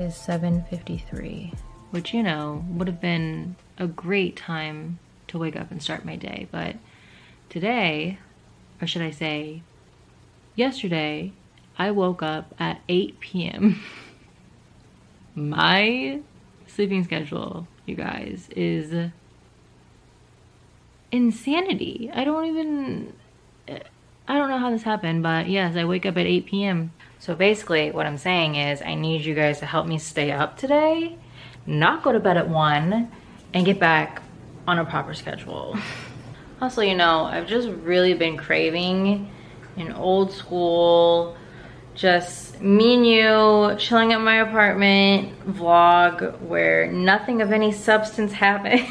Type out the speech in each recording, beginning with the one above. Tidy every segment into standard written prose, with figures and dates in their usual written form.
Is 7:53, which, you know, would have been a great time to wake up and start my day. But today, or should I say yesterday, I woke up at 8 p.m. My sleeping schedule, you guys, is insanity. I don't know how this happened, but yes, I wake up at 8 p.m. So basically what I'm saying is I need you guys to help me stay up today, not go to bed at 1, and get back on a proper schedule. Also, you know, I've just really been craving an old school, just me and you chilling at my apartment vlog where nothing of any substance happens.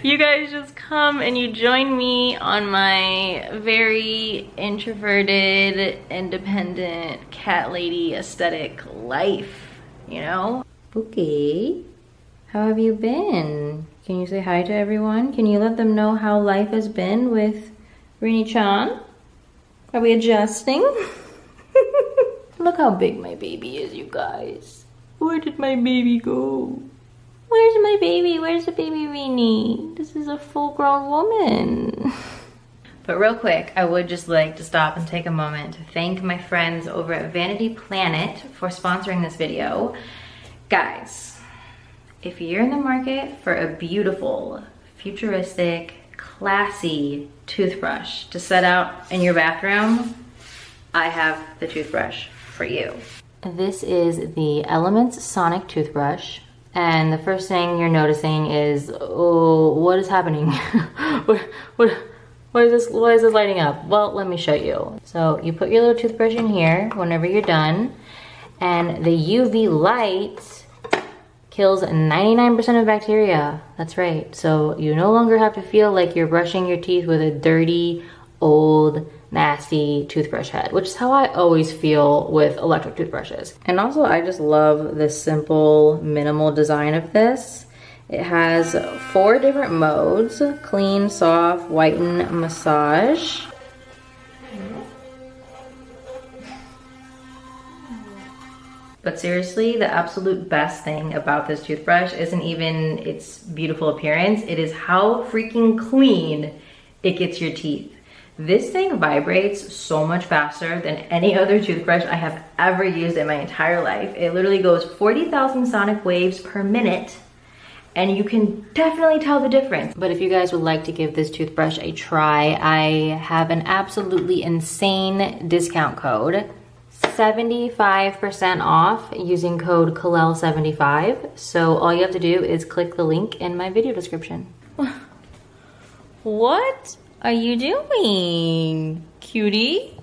You guys just come and you join me on my very introverted, independent, cat lady aesthetic life, you know? Bookie, how have you been? Can you say hi to everyone? Can you let them know how life has been with Rini-chan? Are we adjusting? Look how big my baby is, you guys. Where did my baby go? Where's my baby? Where's the baby Rini? This is a full-grown woman. But real quick, I would just like to stop and take a moment to thank my friends over at Vanity Planet for sponsoring this video. Guys, if you're in the market for a beautiful, futuristic, classy toothbrush to set out in your bathroom, I have the toothbrush for you. This is the Elements Sonic toothbrush. And the first thing you're noticing is, oh, what is happening? Why is this lighting up? Well, let me show you. So you put your little toothbrush in here whenever you're done, and the UV light kills 99% of bacteria. That's right. So you no longer have to feel like you're brushing your teeth with a dirty, old, nasty toothbrush head, which is how I always feel with electric toothbrushes. And also, I just love the simple, minimal design of this. It has 4 different modes: clean, soft, whiten, massage. But seriously, the absolute best thing about this toothbrush isn't even its beautiful appearance, it is how freaking clean it gets your teeth. This thing vibrates so much faster than any other toothbrush I have ever used in my entire life. It literally goes 40,000 sonic waves per minute, and you can definitely tell the difference. But if you guys would like to give this toothbrush a try, I have an absolutely insane discount code. 75% off using code Kalel75. So all you have to do is click the link in my video description. What are you doing, cutie?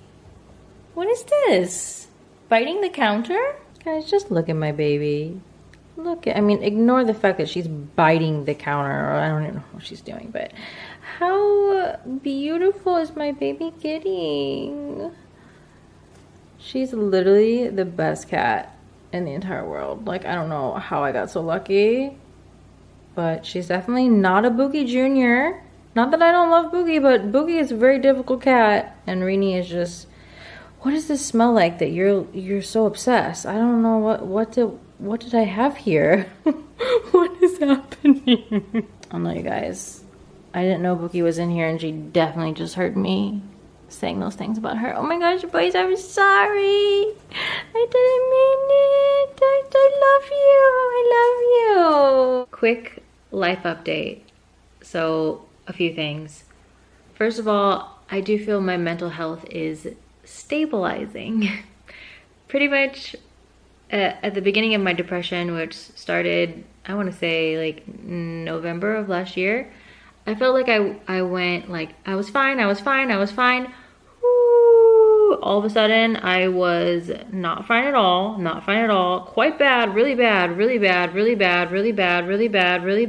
What is this? Biting the counter? Guys, just look at my baby. I mean, ignore the fact that she's biting the counter, or I don't even know what she's doing, but how beautiful is my baby getting? She's literally the best cat in the entire world. Like, I don't know how I got so lucky, but she's definitely not a Boogie Jr. Not that I don't love Boogie, but Boogie is a very difficult cat, and Rini is just, what does this smell like that you're so obsessed? I don't know what did I have here? What is happening? I don't know, you guys. I didn't know Boogie was in here, and she definitely just heard me saying those things about her. Oh my gosh, boys, I'm sorry. I didn't mean it. I love you. Quick life update. So, a few things. First of all, I do feel my mental health is stabilizing. Pretty much at the beginning of my depression, which started, I want to say like November of last year, I felt like I went like, I was fine. Woo! All of a sudden, I was not fine at all, quite bad, really bad.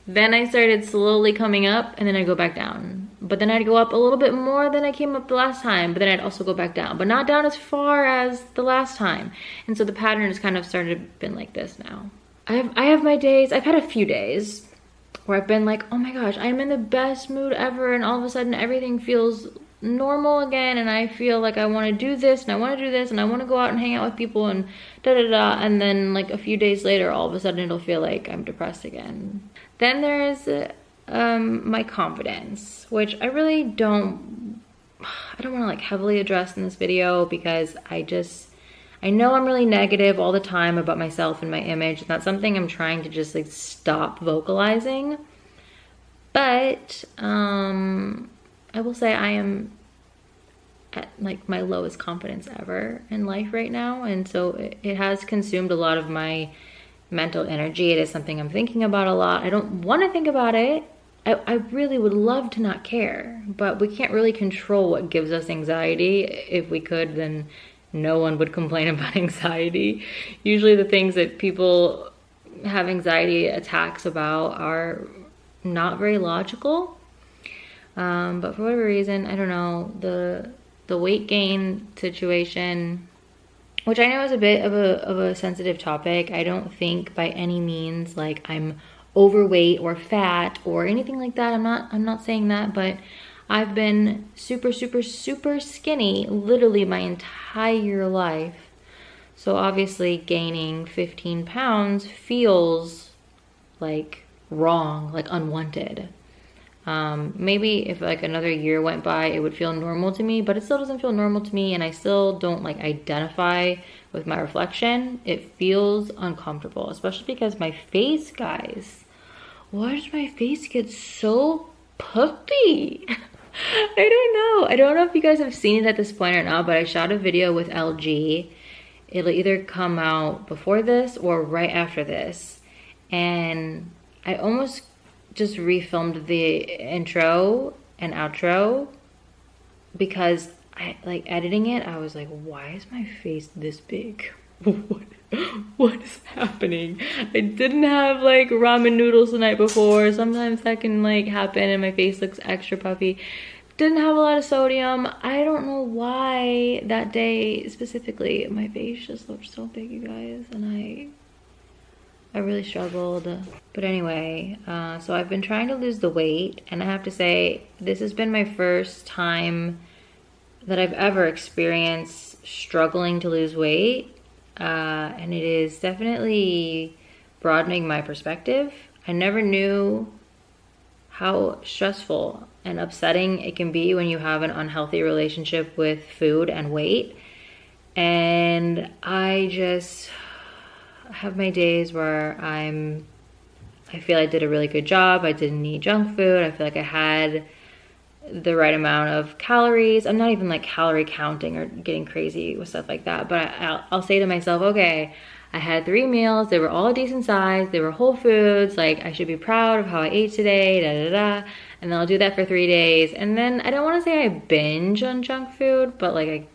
Then I started slowly coming up, and then I'd go back down. But then I'd go up a little bit more than I came up the last time, but then I'd also go back down, but not down as far as the last time. And so the pattern has kind of started been like this now. I have my days, I've had a few days where I've been like, oh my gosh, I'm in the best mood ever, and all of a sudden everything feels normal again and I feel like I want to do this and I want to do this and I want to go out and hang out with people and da da da, and then like a few days later all of a sudden it'll feel like I'm depressed again. Then there's my confidence, which I really don't want to like heavily address in this video because I know I'm really negative all the time about myself and my image, and that's something I'm trying to just like stop vocalizing. But I will say I am at like my lowest confidence ever in life right now, and so it has consumed a lot of my mental energy. It is something I'm thinking about a lot. I don't want to think about it. I really would love to not care, but we can't really control what gives us anxiety. If we could, then no one would complain about anxiety. Usually the things that people have anxiety attacks about are not very logical. But for whatever reason, I don't know, the weight gain situation, which I know is a bit of a sensitive topic. I don't think by any means like I'm overweight or fat or anything like that. I'm not saying that, but I've been super skinny literally my entire life. So obviously gaining 15 pounds feels like wrong, like unwanted. Maybe if like another year went by, it would feel normal to me, but it still doesn't feel normal to me, and I still don't like identify with my reflection. It feels uncomfortable, especially because my face, guys, why does my face get so puffy? I don't know if you guys have seen it at this point or not, but I shot a video with LG. It'll either come out before this or right after this, and I almost just refilmed the intro and outro because I like editing it. I was like, why is my face this big? What is happening? I didn't have like ramen noodles the night before. Sometimes that can like happen and my face looks extra puffy. Didn't have a lot of sodium. I don't know why that day specifically my face just looked so big, you guys, and I really struggled. But anyway, so I've been trying to lose the weight, and I have to say this has been my first time that I've ever experienced struggling to lose weight, and it is definitely broadening my perspective. I never knew how stressful and upsetting it can be when you have an unhealthy relationship with food and weight. And I just have my days where I feel I did a really good job. I didn't eat junk food. I feel like I had the right amount of calories. I'm not even like calorie counting or getting crazy with stuff like that, but I'll say to myself, okay, I had 3 meals. They were all a decent size. They were whole foods. Like I should be proud of how I ate today, da da da. And then I'll do that for 3 days. And then I don't want to say I binge on junk food, but like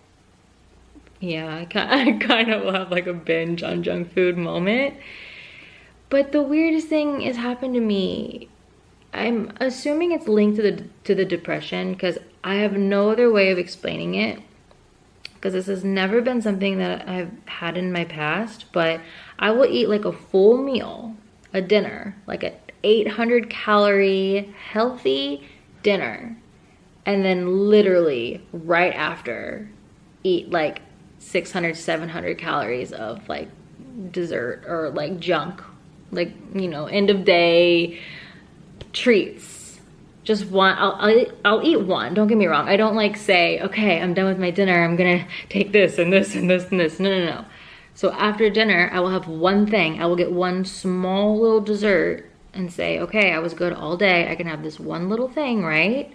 I kind of will have like a binge on junk food moment. But the weirdest thing has happened to me. I'm assuming it's linked to the depression, because I have no other way of explaining it, because this has never been something that I've had in my past. But I will eat like a full meal, a dinner, like a 800 calorie healthy dinner, and then literally right after eat like 600, 700 calories of like dessert or like junk, like, you know, end of day treats. Just one. I'll eat one, don't get me wrong. I don't like say, okay, I'm done with my dinner, I'm gonna take this and this and this and this. No. So after dinner, I will have one thing. I will get one small little dessert and say, okay, I was good all day, I can have this one little thing, right?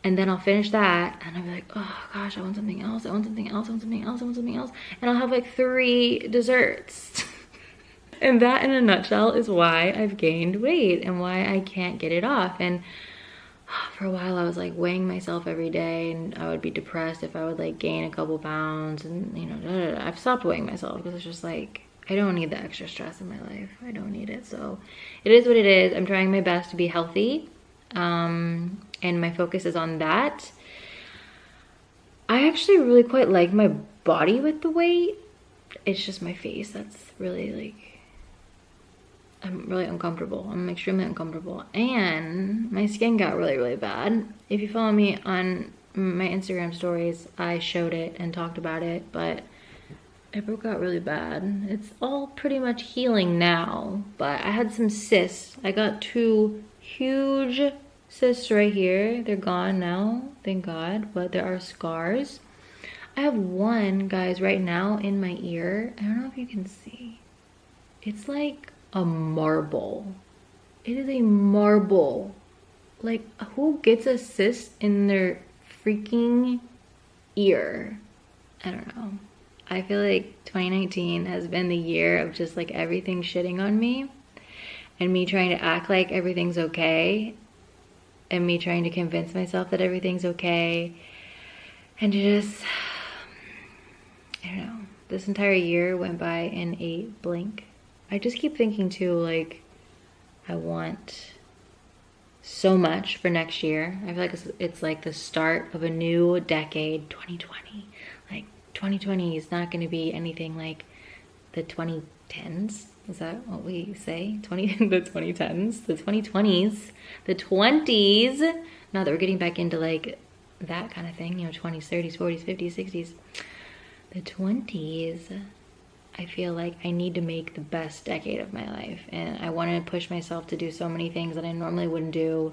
And then I'll finish that and I'll be like, oh gosh, I want something else, I want something else, I want something else, I want something else. And I'll have like 3 desserts. And that in a nutshell is why I've gained weight and why I can't get it off. And for a while I was like weighing myself every day, and I would be depressed if I would like gain a couple pounds, and you know, I've stopped weighing myself because it's just like, I don't need the extra stress in my life. I don't need it. So it is what it is. I'm trying my best to be healthy. And my focus is on that. I actually really quite like my body with the weight. It's just my face that's really like, I'm really uncomfortable. I'm extremely uncomfortable. And my skin got really, really bad. If you follow me on my Instagram stories, I showed it and talked about it, but it broke out really bad. It's all pretty much healing now, but I had some cysts. I got 2 huge cysts right here. They're gone now, thank God, but there are scars. I have one, guys, right now in my ear. I don't know if you can see. It's like a marble. It is a marble. Like, who gets a cyst in their freaking ear? I don't know. I feel like 2019 has been the year of just like everything shitting on me and me trying to act like everything's okay and me trying to convince myself that everything's okay and just, I don't know. This entire year went by in a blink. I just keep thinking too, like, I want so much for next year. I feel like it's like the start of a new decade, 2020. Like, 2020 is not going to be anything like the 2010s. Is that what we say? The 2010s, the 2020s, the 20s. Now that we're getting back into like that kind of thing, you know, 20s, 30s, 40s, 50s, 60s. The 20s, I feel like I need to make the best decade of my life. And I want to push myself to do so many things that I normally wouldn't do.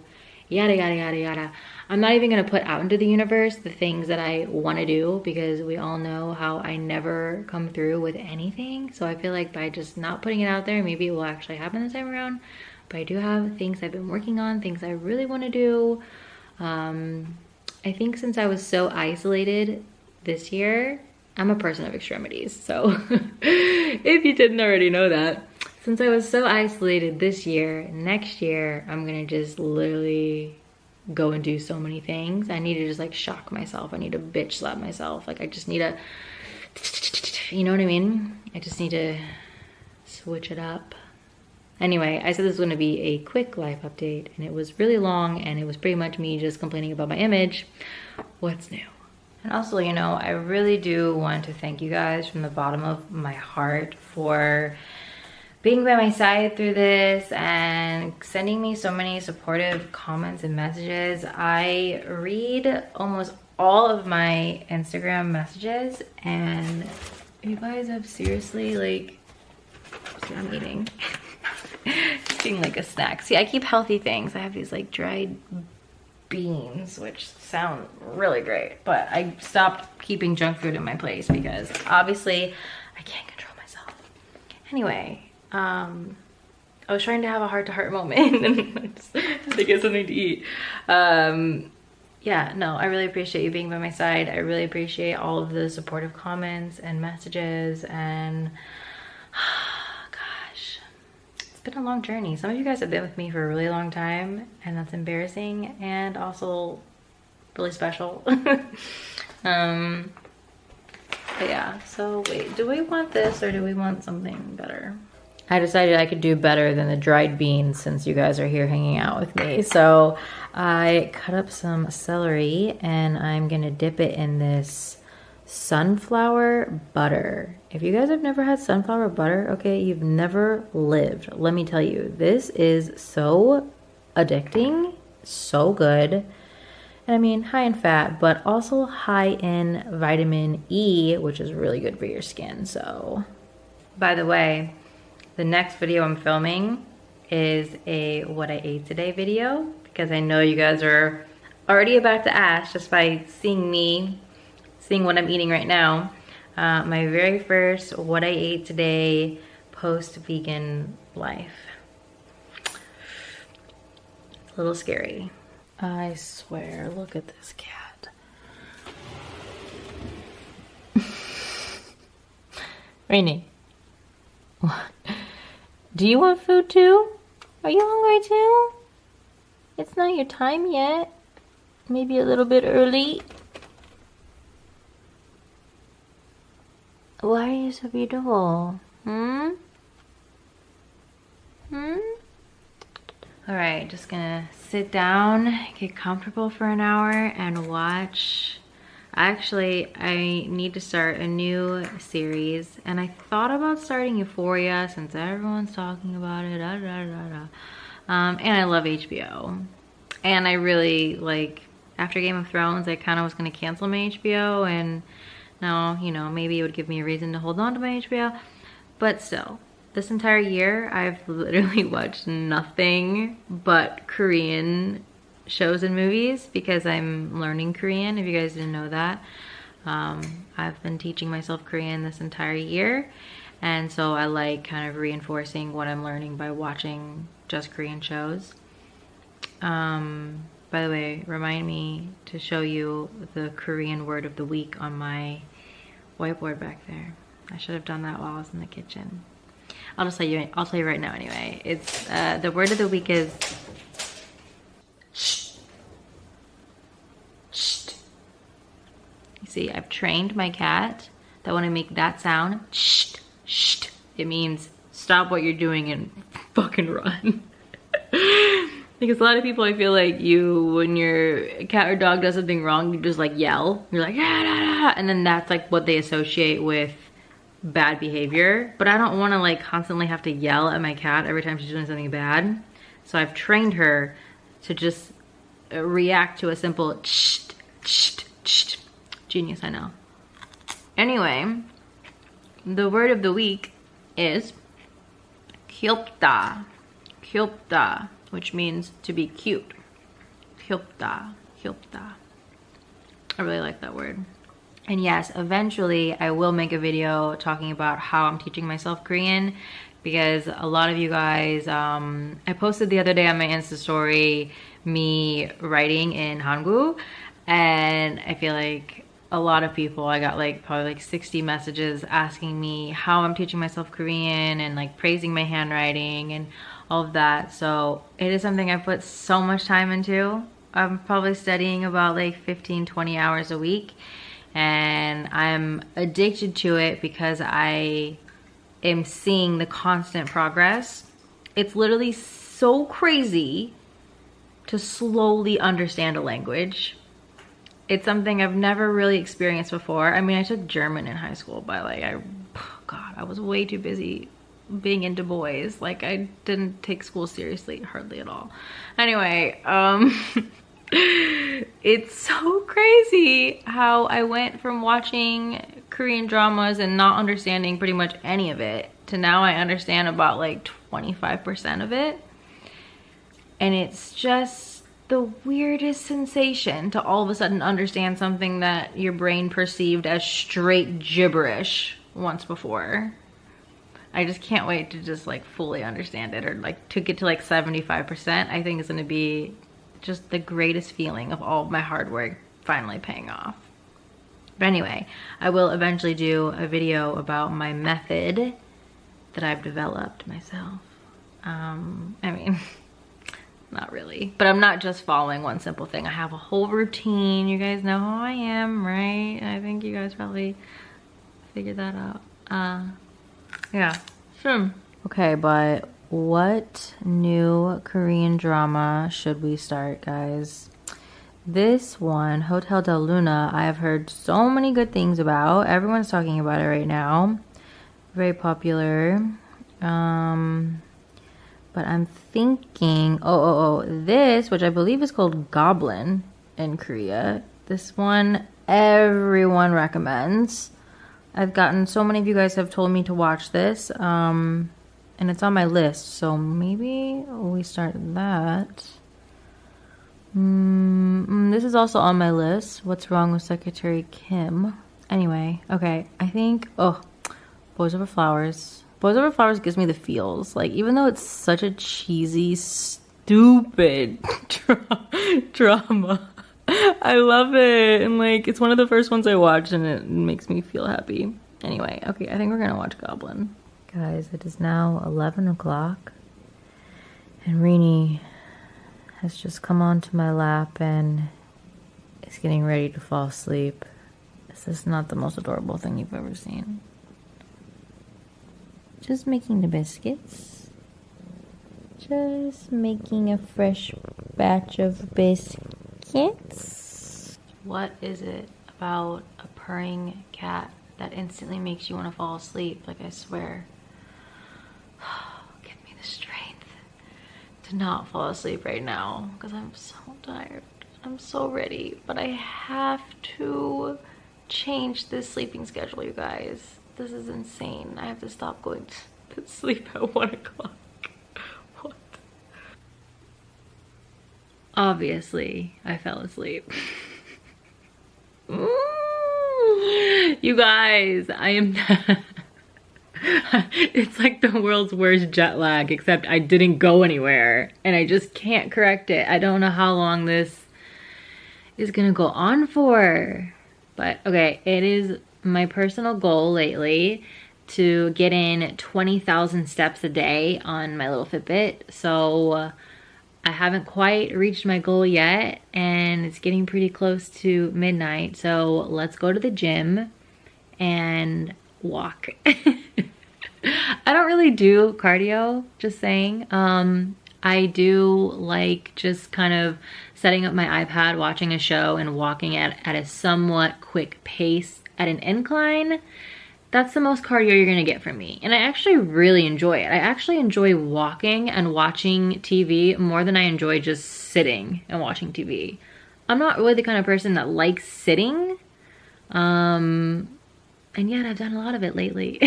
Yada, yada, yada, yada. I'm not even going to put out into the universe the things that I want to do because we all know how I never come through with anything. So I feel like by just not putting it out there, maybe it will actually happen this time around. But I do have things I've been working on, things I really want to do. I think since I was so isolated this year, I'm a person of extremities, so if you didn't already know that, since I was so isolated this year, next year, I'm gonna just literally go and do so many things. I need to just like shock myself. I need to bitch slap myself. Like I just need to, you know what I mean? I just need to switch it up. Anyway, I said this was gonna be a quick life update and it was really long and it was pretty much me just complaining about my image. What's new? And also, you know, I really do want to thank you guys from the bottom of my heart for being by my side through this and sending me so many supportive comments and messages. I read almost all of my Instagram messages and you guys have seriously like, see, I'm eating. Eating like a snack. See, I keep healthy things. I have these like dried beans, which sound really great, but I stopped keeping junk food in my place because obviously I can't control myself. Anyway, I was trying to have a heart-to-heart moment and I just had to get something to eat. Yeah, no, I really appreciate you being by my side. I really appreciate all of the supportive comments and messages and been a long journey. Some of you guys have been with me for a really long time and that's embarrassing and also really special. But yeah, so wait, do we want this or do we want something better? I decided I could do better than the dried beans since you guys are here hanging out with me. So I cut up some celery and I'm gonna dip it in this sunflower butter. If you guys have never had sunflower butter, okay, you've never lived. Let me tell you, this is so addicting, so good. And I mean, high in fat, but also high in vitamin E, which is really good for your skin. So, by the way, the next video I'm filming is a what I ate today video because I know you guys are already about to ask just by seeing what I'm eating right now. My very first what I ate today post-vegan life. It's a little scary. I swear, look at this cat. Rainy. Do you want food too? Are you hungry too? It's not your time yet. Maybe a little bit early. Why are you so beautiful? Alright, just gonna sit down, get comfortable for an hour and watch. Actually, I need to start a new series, and I thought about starting Euphoria since everyone's talking about it. And I love HBO. And I really, like, after Game of Thrones, I kind of was going to cancel my HBO, and now, you know, maybe it would give me a reason to hold on to my HBO. But still, this entire year, I've literally watched nothing but Korean shows and movies because I'm learning Korean, if you guys didn't know that. I've been teaching myself Korean this entire year, and so I like kind of reinforcing what I'm learning by watching just Korean shows. By the way, remind me to show you the Korean word of the week on my whiteboard back there. I should have done that while I was in the kitchen. I'll tell you right now anyway. It's the word of the week is see, I've trained my cat that when I make that sound, it means stop what you're doing and fucking run. Because a lot of people, I feel like when your cat or dog does something wrong, you just like yell. You're like, yeah, and then that's like what they associate with bad behavior. But I don't want to like constantly have to yell at my cat every time she's doing something bad. So I've trained her to just react to a simple Genius, I know. Anyway, the word of the week is 귀엽다. 귀엽다, which means to be cute. 귀엽다. 귀엽다. I really like that word. And yes, eventually I will make a video talking about how I'm teaching myself Korean, because a lot of you guys, I posted the other day on my Insta story me writing in Hangul, and I feel like a lot of people, I got like probably like 60 messages asking me how I'm teaching myself Korean and like praising my handwriting and all of that. So it is something I put so much time into. I'm probably studying about like 15-20 hours a week, and I'm addicted to it because I am seeing the constant progress. It's literally so crazy to slowly understand a language. It's something I've never really experienced before. I mean, I took German in high school, but like I was way too busy being into boys. Like, I didn't take school seriously hardly at all. Anyway, it's so crazy how I went from watching Korean dramas and not understanding pretty much any of it to now I understand about like 25% of it. And it's just the weirdest sensation to all of a sudden understand something that your brain perceived as straight gibberish once before. I just can't wait to just like fully understand it, or like to get to like 75%. I think it's gonna be just the greatest feeling of all of my hard work finally paying off. But anyway, I will eventually do a video about my method that I've developed myself. I mean, not really, but I'm not just following one simple thing. I have a whole routine. You guys know how I am, right? I think you guys probably figured that out. Yeah, sure. Okay, but what new Korean drama should we start, guys? This one, Hotel del Luna, I have heard so many good things about. Everyone's talking about it right now. Very popular. But I'm thinking, this, which I believe is called Goblin in Korea. This one everyone recommends. I've gotten, so many of you guys have told me to watch this, and it's on my list, so maybe we start that. This is also on my list. What's Wrong with Secretary Kim? Anyway, okay, I think, Boys Over Flowers. Boys Over Flowers gives me the feels. Like, even though it's such a cheesy, stupid drama, I love it. And like, it's one of the first ones I watched and it makes me feel happy. Anyway, okay, I think we're gonna watch Goblin. Guys, it is now 11 o'clock and Rini has just come onto my lap and is getting ready to fall asleep. This is not the most adorable thing you've ever seen. Just making the biscuits. Just making a fresh batch of biscuits. What is it about a purring cat that instantly makes you want to fall asleep. Like, I swear. Give me the strength to not fall asleep right now because I'm so tired. I'm so ready, but I have to change this sleeping schedule, you guys. This is insane. I have to stop going to sleep at 1 o'clock. What? Obviously, I fell asleep. You guys, I am it's like the world's worst jet lag, except I didn't go anywhere and I just can't correct it. I don't know how long this is gonna go on for, but okay, it is my personal goal lately to get in 20,000 steps a day on my little Fitbit. So I haven't quite reached my goal yet, and it's getting pretty close to midnight. So let's go to the gym and walk. I don't really do cardio, just saying. I do like just kind of setting up my iPad, watching a show, and walking at a somewhat quick pace at an incline. That's the most cardio you're gonna get from me. And I actually really enjoy it. I actually enjoy walking and watching TV more than I enjoy just sitting and watching TV. I'm not really the kind of person that likes sitting. And yet I've done a lot of it lately.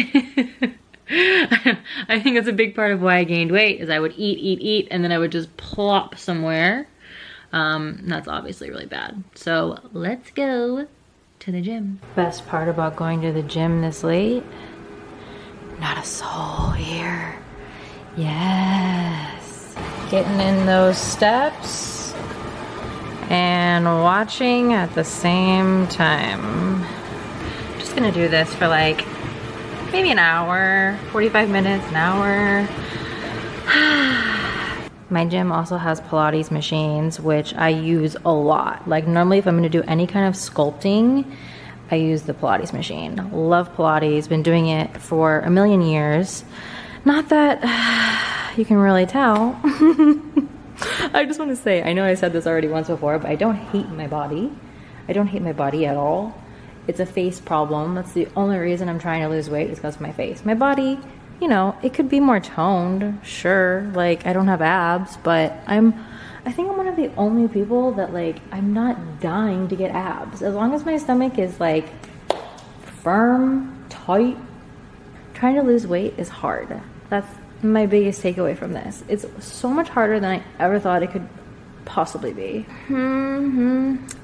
I think it's a big part of why I gained weight is I would eat, and then I would just plop somewhere. That's obviously really bad. So let's go to the gym. Best part about going to the gym this late? Not a soul here. Yes. Getting in those steps and watching at the same time. I'm just gonna do this for like maybe an hour, 45 minutes, an hour. My gym also has Pilates machines, which I use a lot. Like normally if I'm gonna do any kind of sculpting, I use the Pilates machine. Love Pilates, been doing it for a million years. Not that you can really tell. I just wanna say, I know I said this already once before, but I don't hate my body. I don't hate my body at all. It's a face problem. That's the only reason I'm trying to lose weight is because of my face. My body, you know, it could be more toned, sure. Like, I don't have abs, but I think I'm one of the only people that, like, I'm not dying to get abs. As long as my stomach is, like, firm, tight, trying to lose weight is hard. That's my biggest takeaway from this. It's so much harder than I ever thought it could possibly be.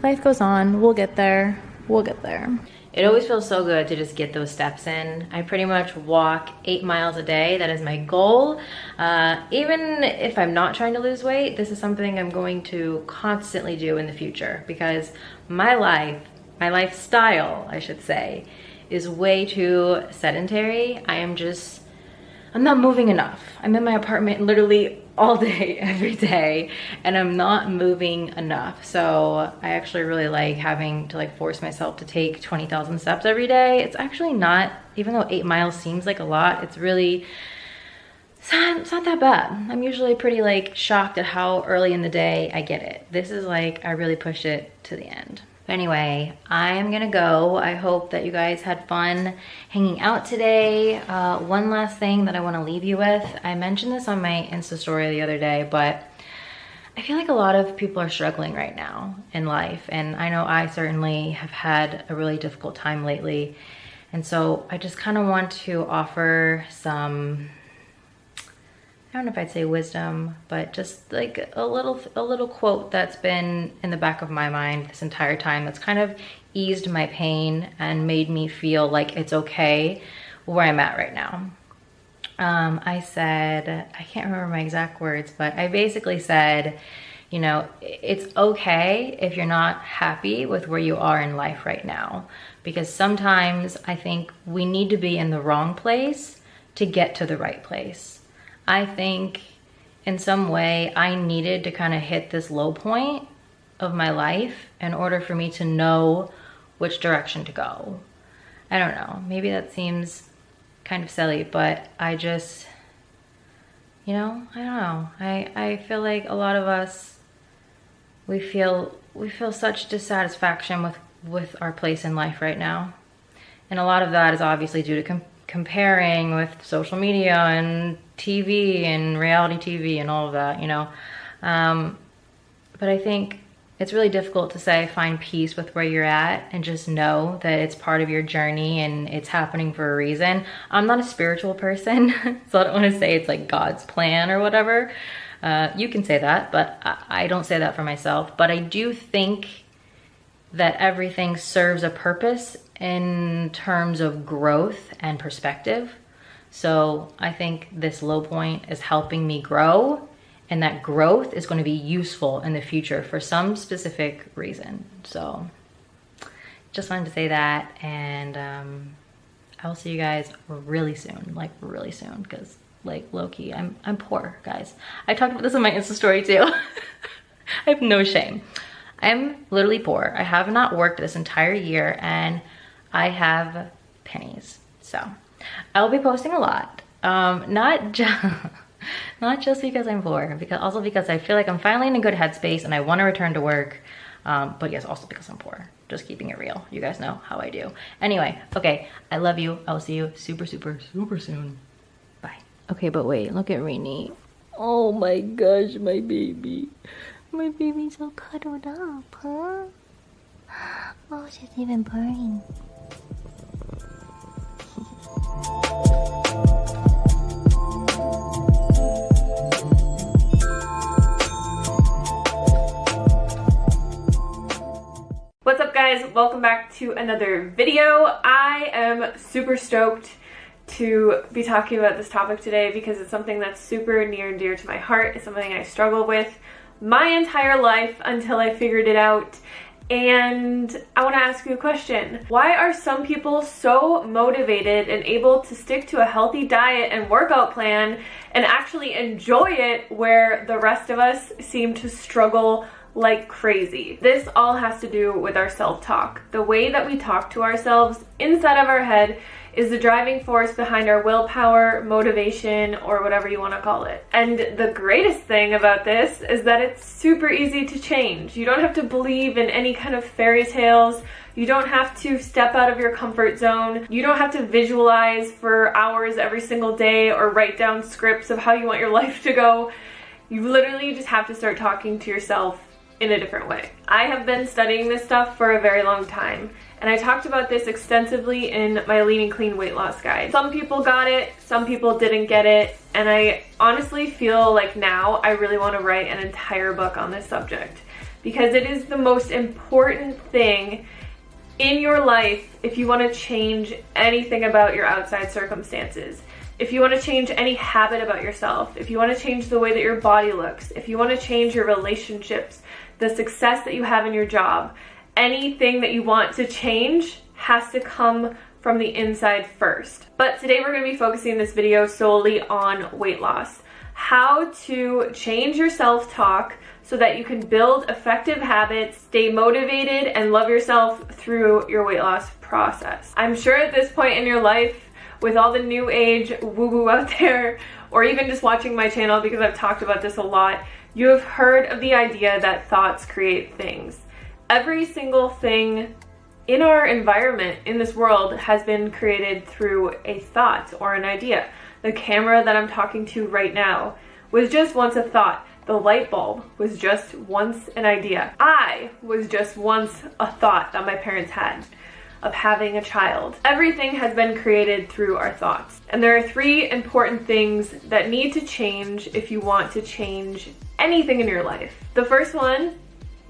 Life goes on. We'll get there. We'll get there. It always feels so good to just get those steps in. I pretty much walk 8 miles a day. That is my goal. Even if I'm not trying to lose weight, this is something I'm going to constantly do in the future because my lifestyle, I should say, is way too sedentary. I'm not moving enough. I'm in my apartment literally all day, every day, and I'm not moving enough. So I actually really like having to like force myself to take 20,000 steps every day. It's actually not, even though 8 miles seems like a lot, it's not that bad. I'm usually pretty like shocked at how early in the day I get it. This is like, I really pushed it to the end. But anyway, I'm gonna go. I hope that you guys had fun hanging out today. One last thing that I wanna leave you with. I mentioned this on my Insta story the other day, but I feel like a lot of people are struggling right now in life. And I know I certainly have had a really difficult time lately. And so I just kind of want to offer some, I don't know if I'd say wisdom, but just like a little quote that's been in the back of my mind this entire time that's kind of eased my pain and made me feel like it's okay where I'm at right now. I said, I can't remember my exact words, but I basically said, you know, it's okay if you're not happy with where you are in life right now, because sometimes I think we need to be in the wrong place to get to the right place. I think in some way I needed to kind of hit this low point of my life in order for me to know which direction to go. I don't know, maybe that seems kind of silly, but I just, you know, I don't know. I feel like a lot of us, we feel such dissatisfaction with with our place in life right now. And a lot of that is obviously due to comparing with social media and TV and reality TV and all of that, you know. But I think it's really difficult to say find peace with where you're at and just know that it's part of your journey and it's happening for a reason. I'm not a spiritual person, so I don't want to say it's like God's plan or whatever. You can say that, but I don't say that for myself. But I do think that everything serves a purpose in terms of growth and perspective. So I think this low point is helping me grow, and that growth is going to be useful in the future for some specific reason. So just wanted to say that, and I will see you guys really soon, like really soon, because like low-key, I'm poor, guys. I talked about this on my Insta story too. I have no shame. I'm literally poor. I have not worked this entire year and I have pennies. So I'll be posting a lot. Not just because I'm poor, also because I feel like I'm finally in a good headspace and I want to return to work. But yes, also because I'm poor. Just keeping it real. You guys know how I do. Anyway, okay, I love you. I'll see you super soon. Bye. Okay, but wait, look at Rainy. Oh my gosh, my baby. My baby's all cuddled up, huh? Oh, she's even purring. What's up, guys? Welcome back to another video. I am super stoked to be talking about this topic today because it's something that's super near and dear to my heart. It's something I struggle with my entire life until I figured it out. And I want to ask you a question. Why are some people so motivated and able to stick to a healthy diet and workout plan and actually enjoy it, where the rest of us seem to struggle like crazy? This all has to do with our self-talk. The way that we talk to ourselves inside of our head is the driving force behind our willpower, motivation, or whatever you want to call it. And the greatest thing about this is that it's super easy to change. You don't have to believe in any kind of fairy tales. You don't have to step out of your comfort zone. You don't have to visualize for hours every single day or write down scripts of how you want your life to go. You literally just have to start talking to yourself in a different way. I have been studying this stuff for a very long time, and I talked about this extensively in my Lean and Clean weight loss guide. Some people got it, some people didn't get it, and I honestly feel like now I really want to write an entire book on this subject, because it is the most important thing in your life if you want to change anything about your outside circumstances. If you want to change any habit about yourself, if you want to change the way that your body looks, if you want to change your relationships, the success that you have in your job, anything that you want to change has to come from the inside first. But today we're going to be focusing this video solely on weight loss. How to change your self-talk so that you can build effective habits, stay motivated, and love yourself through your weight loss process. I'm sure at this point in your life, with all the new age woo-woo out there, or even just watching my channel because I've talked about this a lot, you have heard of the idea that thoughts create things. Every single thing in our environment, in this world, has been created through a thought or an idea. The camera that I'm talking to right now was just once a thought. The light bulb was just once an idea. I was just once a thought that my parents had of having a child. Everything has been created through our thoughts. And there are three important things that need to change if you want to change anything in your life. The first one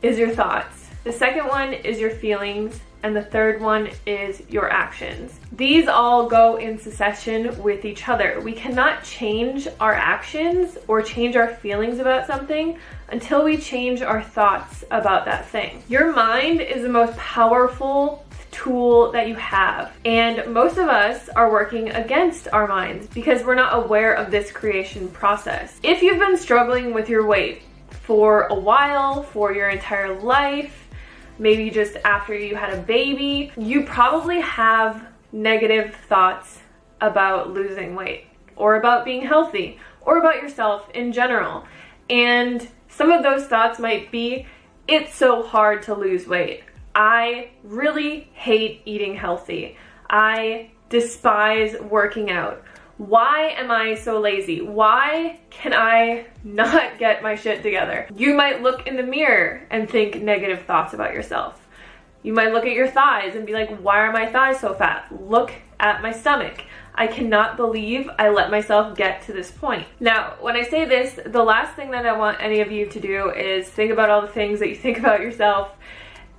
is your thoughts. The second one is your feelings. And the third one is your actions. These all go in succession with each other. We cannot change our actions or change our feelings about something until we change our thoughts about that thing. Your mind is the most powerful tool that you have, and most of us are working against our minds because we're not aware of this creation process. If you've been struggling with your weight for a while, for your entire life, maybe just after you had a baby, you probably have negative thoughts about losing weight or about being healthy or about yourself in general. And some of those thoughts might be, it's so hard to lose weight, I really hate eating healthy. I despise working out. Why am I so lazy? Why can I not get my shit together? You might look in the mirror and think negative thoughts about yourself. You might look at your thighs and be like, why are my thighs so fat? Look at my stomach. I cannot believe I let myself get to this point. Now, when I say this, the last thing that I want any of you to do is think about all the things that you think about yourself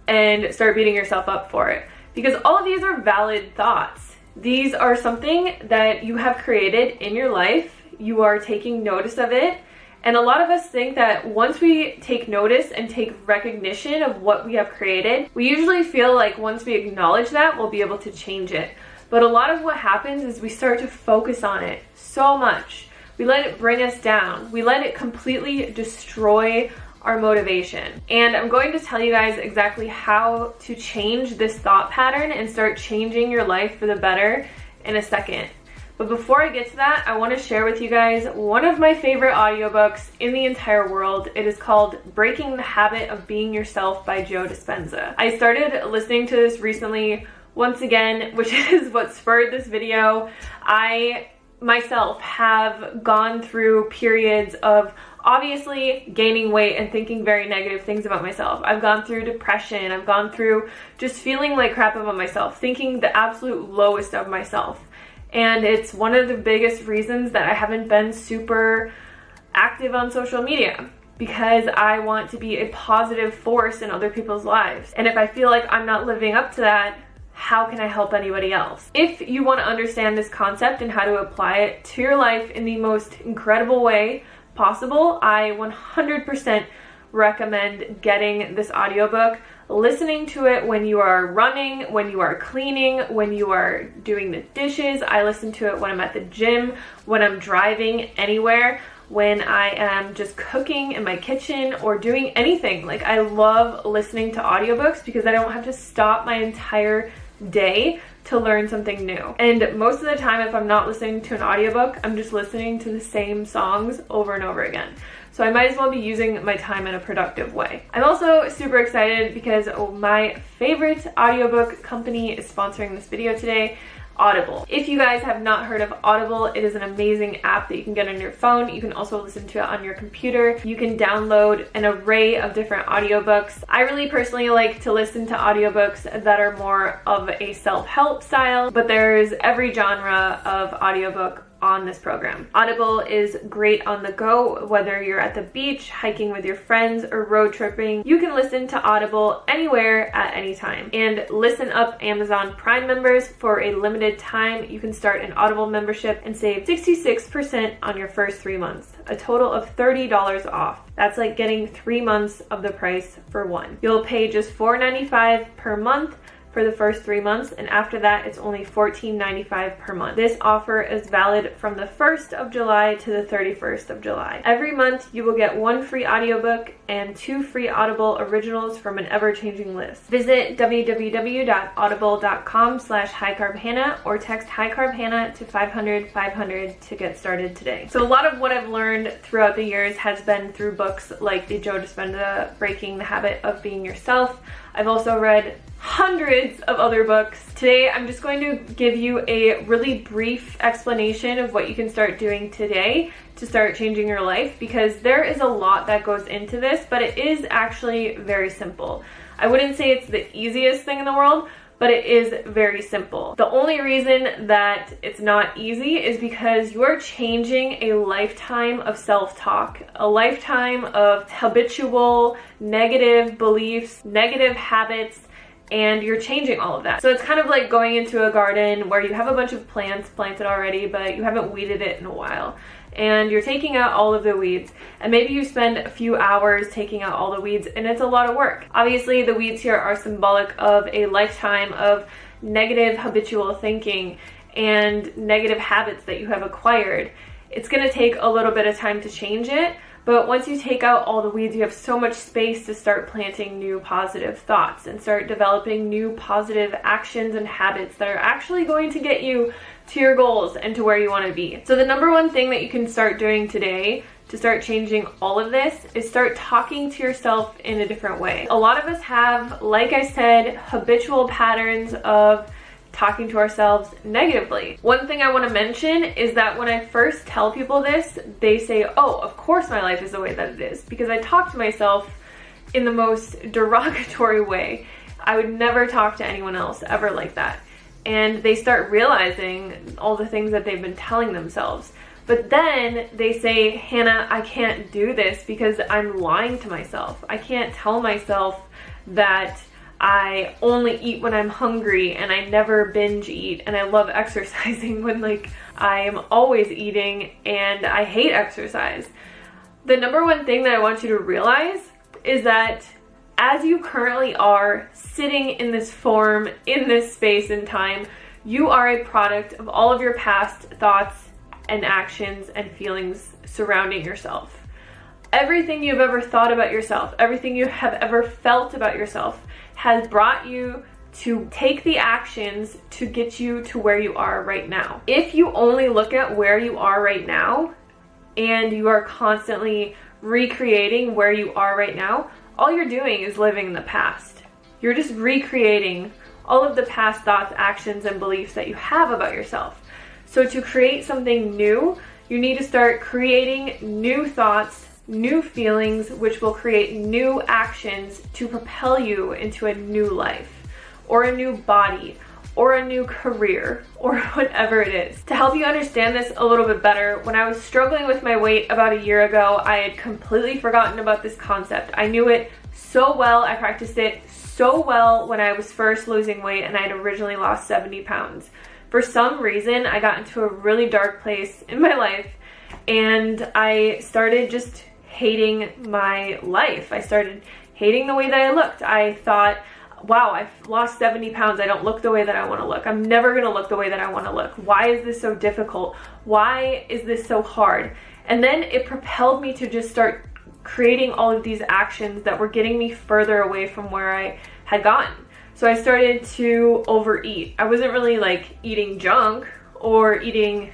and start beating yourself up for it. Because all of these are valid thoughts. These are something that you have created in your life. You are taking notice of it. And a lot of us think that once we take notice and take recognition of what we have created, we usually feel like once we acknowledge that, we'll be able to change it. But a lot of what happens is we start to focus on it so much. We let it bring us down. We let it completely destroy our motivation. And I'm going to tell you guys exactly how to change this thought pattern and start changing your life for the better in a second. But before I get to that, I want to share with you guys one of my favorite audiobooks in the entire world. It is called Breaking the Habit of Being Yourself by Joe Dispenza. I started listening to this recently once again, which is what spurred this video. I myself have gone through periods of obviously gaining weight and thinking very negative things about myself. I've gone through depression. I've gone through just feeling like crap about myself, thinking the absolute lowest of myself. And it's one of the biggest reasons that I haven't been super active on social media, because I want to be a positive force in other people's lives. And if I feel like I'm not living up to that, how can I help anybody else? If you want to understand this concept and how to apply it to your life in the most incredible way possible, I 100% recommend getting this audiobook, listening to it when you are running, when you are cleaning, when you are doing the dishes. I listen to it when I'm at the gym, when I'm driving anywhere, when I am just cooking in my kitchen or doing anything. Like, I love listening to audiobooks because I don't have to stop my entire day to learn something new. And most of the time, if I'm not listening to an audiobook, I'm just listening to the same songs over and over again. So I might as well be using my time in a productive way. I'm also super excited because my favorite audiobook company is sponsoring this video today, Audible. If you guys have not heard of Audible, it is an amazing app that you can get on your phone. You can also listen to it on your computer. You can download an array of different audiobooks. I really personally like to listen to audiobooks that are more of a self-help style, but there's every genre of audiobook on this program. Audible is great on the go, whether you're at the beach, hiking with your friends, or road tripping. You can listen to Audible anywhere at any time. And listen up, Amazon Prime members, for a limited time, you can start an Audible membership and save 66% on your first 3 months, a total of $30 off. That's like getting 3 months of the price for one. You'll pay just $4.95 per month for the first 3 months, and after that it's only $14.95 per month. This offer is valid from the 1st of July to the 31st of July. Every month you will get 1 free audiobook and 2 free Audible originals from an ever-changing list. Visit www.audible.com/highcarbhannah or text highcarbhannah to 500-500 to get started today. So a lot of what I've learned throughout the years has been through books like the Joe Dispenza Breaking the Habit of Being Yourself. I've also read hundreds of other books. Today, I'm just going to give you a really brief explanation of what you can start doing today to start changing your life, because there is a lot that goes into this, but it is actually very simple. I wouldn't say it's the easiest thing in the world, but it is very simple. The only reason that it's not easy is because you are changing a lifetime of self-talk, a lifetime of habitual negative beliefs, negative habits, and you're changing all of that. So it's kind of like going into a garden where you have a bunch of plants planted already, but you haven't weeded it in a while. And you're taking out all of the weeds, and maybe you spend a few hours taking out all the weeds, and it's a lot of work. Obviously, the weeds here are symbolic of a lifetime of negative habitual thinking and negative habits that you have acquired. It's gonna take a little bit of time to change it, but once you take out all the weeds, you have so much space to start planting new positive thoughts and start developing new positive actions and habits that are actually going to get you to your goals and to where you want to be. So the number one thing that you can start doing today to start changing all of this is start talking to yourself in a different way. A lot of us have, like I said, habitual patterns of talking to ourselves negatively. One thing I want to mention is that when I first tell people this, they say, oh, of course my life is the way that it is, because I talk to myself in the most derogatory way. I would never talk to anyone else ever like that. And they start realizing all the things that they've been telling themselves. But then they say, Hannah, I can't do this because I'm lying to myself. I can't tell myself that I only eat when I'm hungry and I never binge eat and I love exercising when like I am always eating and I hate exercise. The number one thing that I want you to realize is that as you currently are sitting in this form, in this space and time, you are a product of all of your past thoughts and actions and feelings surrounding yourself. Everything you've ever thought about yourself, everything you have ever felt about yourself has brought you to take the actions to get you to where you are right now. If you only look at where you are right now and you are constantly recreating where you are right now, all you're doing is living in the past. You're just recreating all of the past thoughts, actions, and beliefs that you have about yourself. So to create something new, you need to start creating new thoughts, new feelings, which will create new actions to propel you into a new life, or a new body, or a new career, or whatever it is. To help you understand this a little bit better, when I was struggling with my weight about a year ago, I had completely forgotten about this concept. I knew it so well, I practiced it so well when I was first losing weight and I had originally lost 70 pounds. For some reason, I got into a really dark place in my life and I started just hating my life. I started hating the way that I looked. I thought, wow, I've lost 70 pounds. I don't look the way that I want to look. I'm never going to look the way that I want to look. Why is this so difficult? Why is this so hard? And then it propelled me to just start creating all of these actions that were getting me further away from where I had gotten. So I started to overeat. I wasn't really like eating junk or eating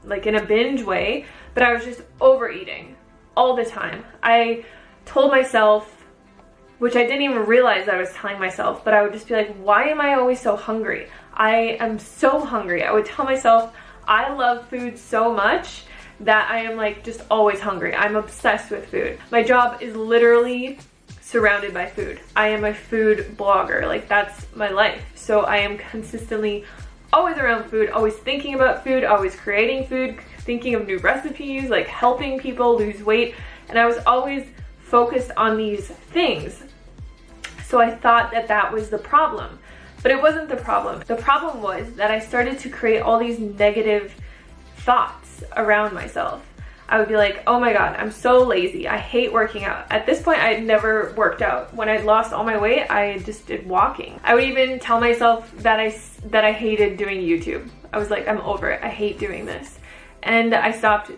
like in a binge way, but I was just overeating all the time. I told myself, which I didn't even realize that I was telling myself, but I would just be like, why am I always so hungry? I am so hungry. I would tell myself, I love food so much that I am like just always hungry. I'm obsessed with food. My job is literally surrounded by food. I am a food blogger. Like that's my life. So I am consistently always around food, always thinking about food, always creating food, thinking of new recipes, like helping people lose weight. And I was always focused on these things. So I thought that that was the problem, but it wasn't the problem. The problem was that I started to create all these negative thoughts around myself. I would be like, oh my God, I'm so lazy. I hate working out. At this point, I had never worked out. When I'd lost all my weight, I just did walking. I would even tell myself that I hated doing YouTube. I was like, I'm over it. I hate doing this. And I stopped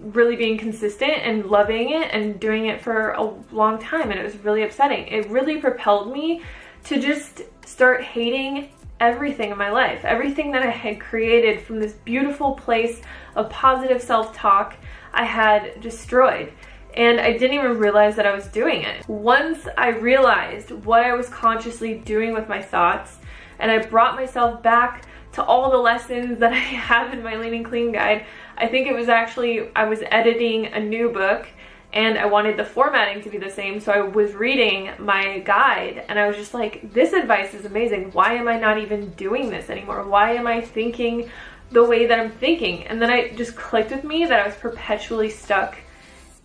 really being consistent and loving it and doing it for a long time, and it was really upsetting. It really propelled me to just start hating everything in my life. Everything that I had created from this beautiful place of positive self-talk, I had destroyed. And I didn't even realize that I was doing it. Once I realized what I was consciously doing with my thoughts, and I brought myself back to all the lessons that I have in my Lean and Clean guide. I think it was actually, I was editing a new book and I wanted the formatting to be the same, so I was reading my guide and I was just like, this advice is amazing. Why am I not even doing this anymore? Why am I thinking the way that I'm thinking? And then it just clicked with me that I was perpetually stuck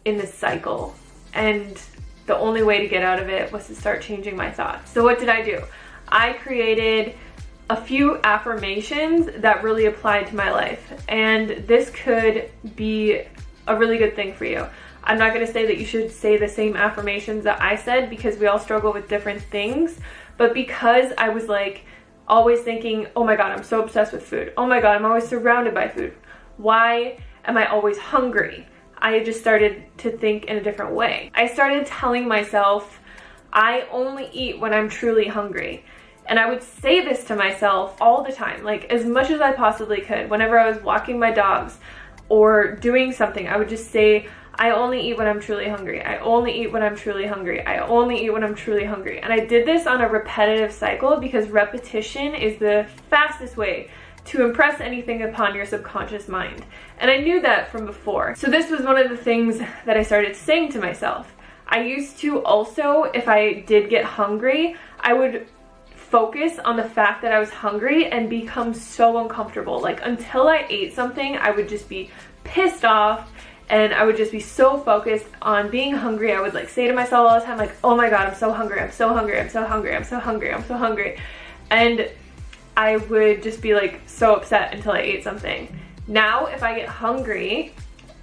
in this cycle, and the only way to get out of it was to start changing my thoughts. So what did I do? I created a few affirmations that really applied to my life, and this could be a really good thing for you. I'm not going to say that you should say the same affirmations that I said, because we all struggle with different things, but because I was like always thinking, oh my God, I'm so obsessed with food. Oh my God, I'm always surrounded by food. Why am I always hungry? I just started to think in a different way. I started telling myself, I only eat when I'm truly hungry. And I would say this to myself all the time, like as much as I possibly could. Whenever I was walking my dogs or doing something, I would just say, I only eat when I'm truly hungry. I only eat when I'm truly hungry. I only eat when I'm truly hungry. And I did this on a repetitive cycle because repetition is the fastest way to impress anything upon your subconscious mind. And I knew that from before. So this was one of the things that I started saying to myself. I used to also, if I did get hungry, I would focus on the fact that I was hungry and become so uncomfortable. Like until I ate something, I would just be pissed off and I would just be so focused on being hungry. I would like say to myself all the time, like, oh my God, I'm so hungry, I'm so hungry, I'm so hungry, I'm so hungry, I'm so hungry. And I would just be like so upset until I ate something. Now, if I get hungry,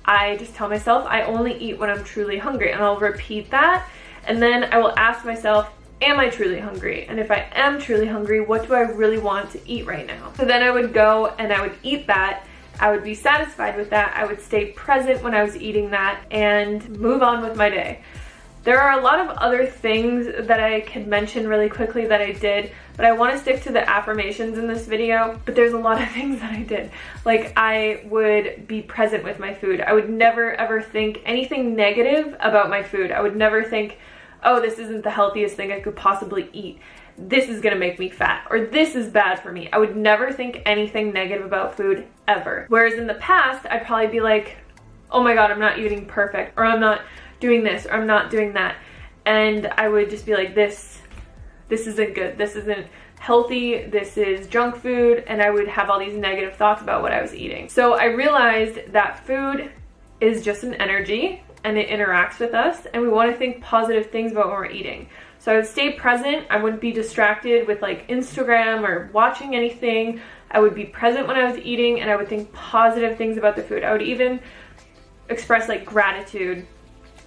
I just tell myself I only eat when I'm truly hungry, and I'll repeat that. And then I will ask myself, am I truly hungry? And if I am truly hungry, what do I really want to eat right now? So then I would go and I would eat that. I would be satisfied with that. I would stay present when I was eating that and move on with my day. There are a lot of other things that I could mention really quickly that I did, but I want to stick to the affirmations in this video. But there's a lot of things that I did. Like I would be present with my food. I would never ever think anything negative about my food. I would never think, oh, this isn't the healthiest thing I could possibly eat. This is gonna make me fat, or this is bad for me. I would never think anything negative about food ever. Whereas in the past, I'd probably be like, oh my God, I'm not eating perfect, or I'm not doing this, or I'm not doing that. And I would just be like, this isn't good, this isn't healthy, this is junk food, and I would have all these negative thoughts about what I was eating. So I realized that food is just an energy, and it interacts with us, and we want to think positive things about what we're eating. So I would stay present. I wouldn't be distracted with like Instagram or watching anything. I would be present when I was eating, and I would think positive things about the food. I would even express like gratitude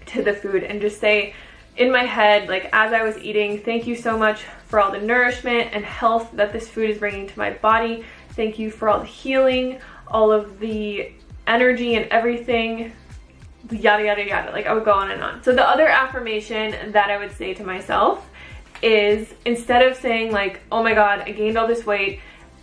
to the food and just say in my head, like as I was eating, thank you so much for all the nourishment and health that this food is bringing to my body. Thank you for all the healing, all of the energy and everything, yada yada yada. Like I would go on and on. So the other affirmation that I would say to myself is, instead of saying like, oh my God, I gained all this weight,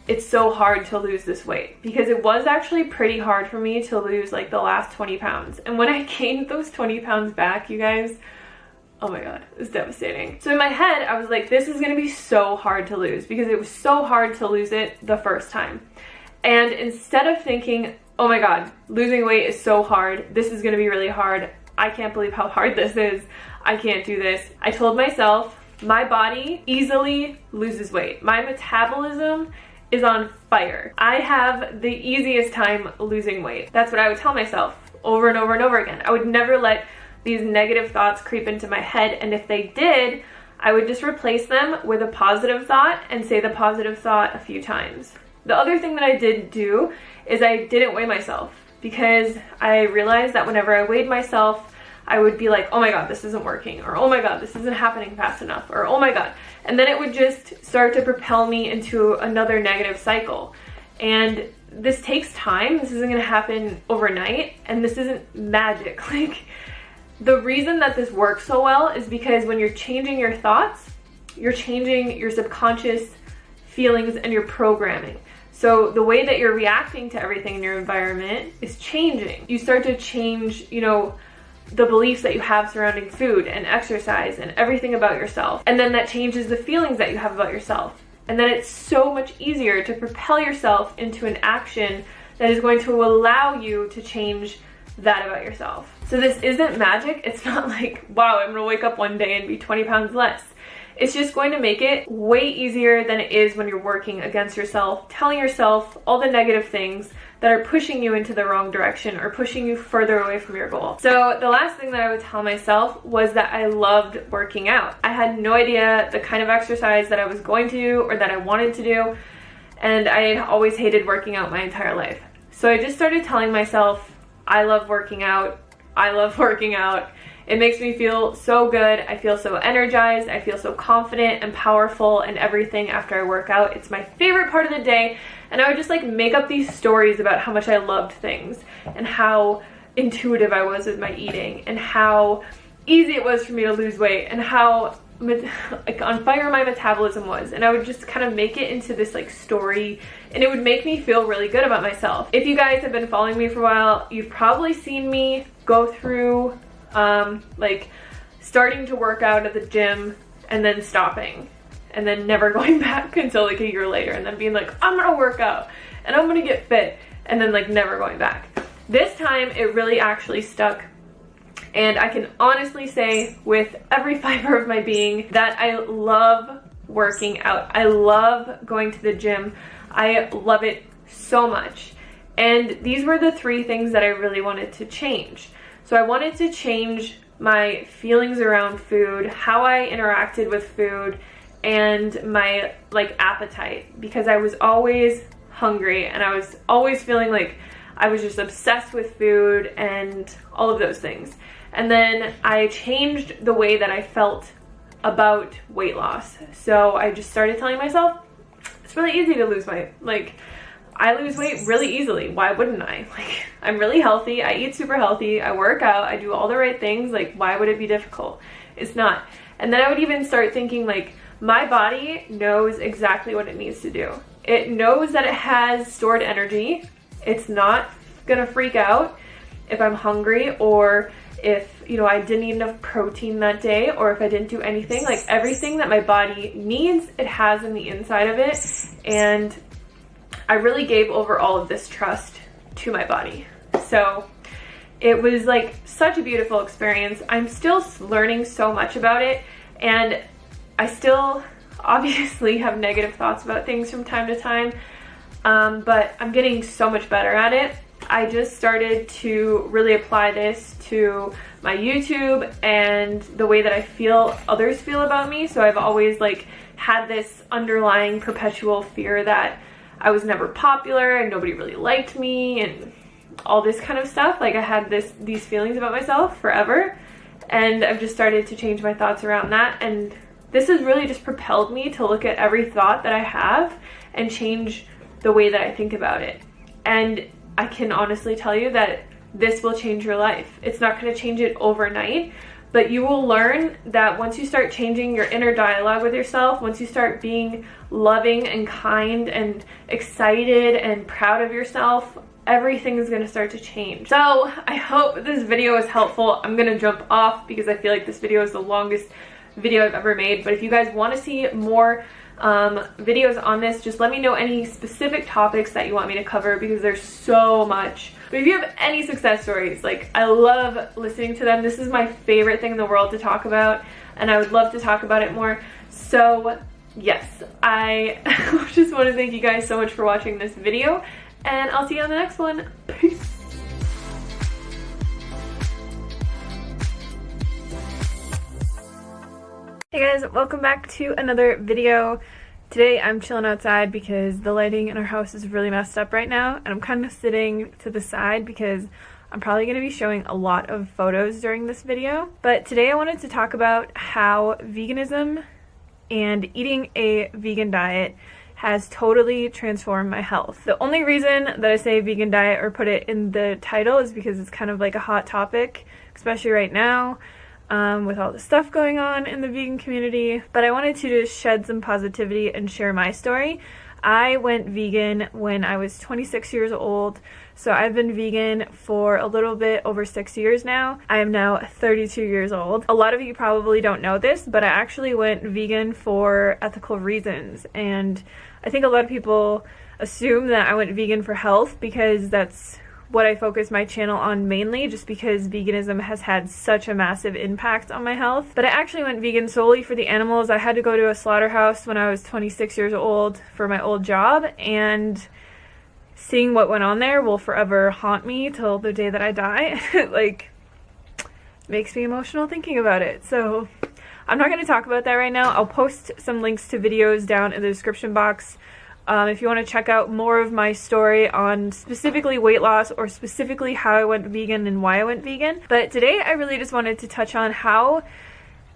it's so hard to lose this weight, because it was actually pretty hard for me to lose like the last 20 pounds. And when I gained those 20 pounds back, you guys, oh my God, it was devastating. So in my head, I was like, this is gonna be so hard to lose, because it was so hard to lose it the first time. And instead of thinking, oh my God, losing weight is so hard, this is gonna be really hard, I can't believe how hard this is, I can't do this, I told myself, my body easily loses weight. My metabolism is on fire. I have the easiest time losing weight. That's what I would tell myself over and over and over again. I would never let these negative thoughts creep into my head, and if they did, I would just replace them with a positive thought and say the positive thought a few times. The other thing that I did do is I didn't weigh myself, because I realized that whenever I weighed myself, I would be like, oh my God, this isn't working, or oh my God, this isn't happening fast enough, or oh my God. And then it would just start to propel me into another negative cycle. And this takes time. This isn't gonna happen overnight, and this isn't magic. Like, the reason that this works so well is because when you're changing your thoughts, you're changing your subconscious feelings and your programming. So the way that you're reacting to everything in your environment is changing. You start to change, you know, the beliefs that you have surrounding food and exercise and everything about yourself. And then that changes the feelings that you have about yourself. And then it's so much easier to propel yourself into an action that is going to allow you to change that about yourself. So this isn't magic. It's not like, wow, I'm gonna wake up one day and be 20 pounds less. It's just going to make it way easier than it is when you're working against yourself, telling yourself all the negative things that are pushing you into the wrong direction or pushing you further away from your goal. So the last thing that I would tell myself was that I loved working out. I had no idea the kind of exercise that I was going to do or that I wanted to do, and I had always hated working out my entire life. So I just started telling myself, I love working out, I love working out. It makes me feel so good. I feel so energized. I feel so confident and powerful and everything after I work out. It's my favorite part of the day. And I would just like make up these stories about how much I loved things and how intuitive I was with my eating and how easy it was for me to lose weight and how like on fire my metabolism was, and I would just kind of make it into this like story, and it would make me feel really good about myself. If you guys have been following me for a while, you've probably seen me go through like starting to work out at the gym and then stopping and then never going back until like a year later, and then being like, I'm gonna work out and I'm gonna get fit, and then like never going back. This time it really actually stuck. And I can honestly say with every fiber of my being that I love working out. I love going to the gym. I love it so much. And these were the 3 things that I really wanted to change. So I wanted to change my feelings around food, how I interacted with food, and my like appetite, because I was always hungry and I was always feeling like I was just obsessed with food and all of those things. And then I changed the way that I felt about weight loss. So I just started telling myself, it's really easy to lose weight. Like, I lose weight really easily. Why wouldn't I? Like, I'm really healthy. I eat super healthy. I work out. I do all the right things. Like, why would it be difficult? It's not. And then I would even start thinking, like, my body knows exactly what it needs to do. It knows that it has stored energy. It's not gonna freak out if I'm hungry, or if, you know, I didn't eat enough protein that day, or if I didn't do anything. Like, everything that my body needs, it has in the inside of it. And I really gave over all of this trust to my body. So it was like such a beautiful experience. I'm still learning so much about it, and I still obviously have negative thoughts about things from time to time, but I'm getting so much better at it. I just started to really apply this to my YouTube and the way that I feel others feel about me. So I've always like had this underlying perpetual fear that I was never popular and nobody really liked me and all this kind of stuff. Like, I had these feelings about myself forever, and I've just started to change my thoughts around that. And this has really just propelled me to look at every thought that I have and change the way that I think about it. And I can honestly tell you that this will change your life. It's not going to change it overnight, but you will learn that once you start changing your inner dialogue with yourself, once you start being loving and kind and excited and proud of yourself, everything is going to start to change. So I hope this video is helpful. I'm going to jump off because I feel like this video is the longest video I've ever made. But if you guys want to see more videos on this, just let me know any specific topics that you want me to cover, because there's so much. But if you have any success stories, like, I love listening to them. This is my favorite thing in the world to talk about, and I would love to talk about it more. So yes, I just want to thank you guys so much for watching this video, and I'll see you on the next one. Peace. Hey guys, welcome back to another video. Today I'm chilling outside because the lighting in our house is really messed up right now, and I'm kind of sitting to the side because I'm probably going to be showing a lot of photos during this video. But today I wanted to talk about how veganism and eating a vegan diet has totally transformed my health. The only reason that I say vegan diet or put it in the title is because it's kind of like a hot topic, especially right now. With all the stuff going on in the vegan community. But I wanted to just shed some positivity and share my story. I went vegan when I was 26 years old, so I've been vegan for a little bit over 6 years now. I am now 32 years old. A lot of you probably don't know this, but I actually went vegan for ethical reasons, and I think a lot of people assume that I went vegan for health because that's what I focus my channel on mainly, just because veganism has had such a massive impact on my health. But I actually went vegan solely for the animals. I had to go to a slaughterhouse when I was 26 years old for my old job, and seeing what went on there will forever haunt me till the day that I die. Like, makes me emotional thinking about it. So I'm not going to talk about that right now. I'll post some links to videos down in the description box. If you want to check out more of my story on specifically weight loss, or specifically how I went vegan and why I went vegan. But today I really just wanted to touch on how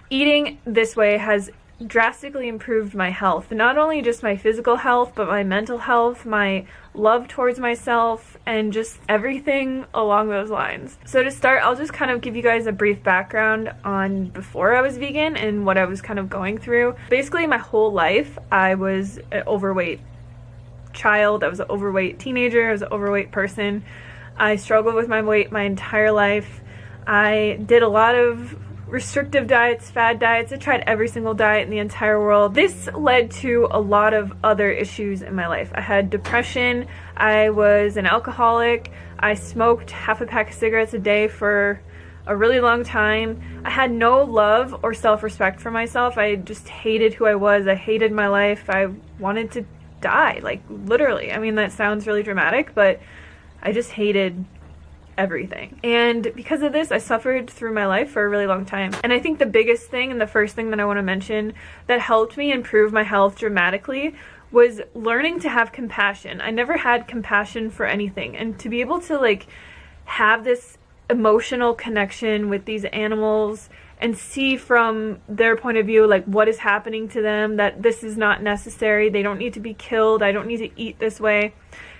eating this way has drastically improved my health. Not only just my physical health, but my mental health, my love towards myself, and just everything along those lines. So to start, I'll just kind of give you guys a brief background on before I was vegan and what I was kind of going through. Basically, my whole life, I was an overweight child. I was an overweight teenager. I was an overweight person. I struggled with my weight my entire life. I did a lot of restrictive diets, fad diets. I tried every single diet in the entire world. This led to a lot of other issues in my life. I had depression. I was an alcoholic. I smoked half a pack of cigarettes a day for a really long time. I had no love or self-respect for myself. I just hated who I was. I hated my life. I wanted to die, like literally. I mean, that sounds really dramatic, but I just hated everything. And because of this, I suffered through my life for a really long time. And I think the biggest thing and the first thing that I want to mention that helped me improve my health dramatically was learning to have compassion. I never had compassion for anything, and to be able to like have this emotional connection with these animals and see from their point of view like what is happening to them, that this is not necessary, they don't need to be killed, I don't need to eat this way.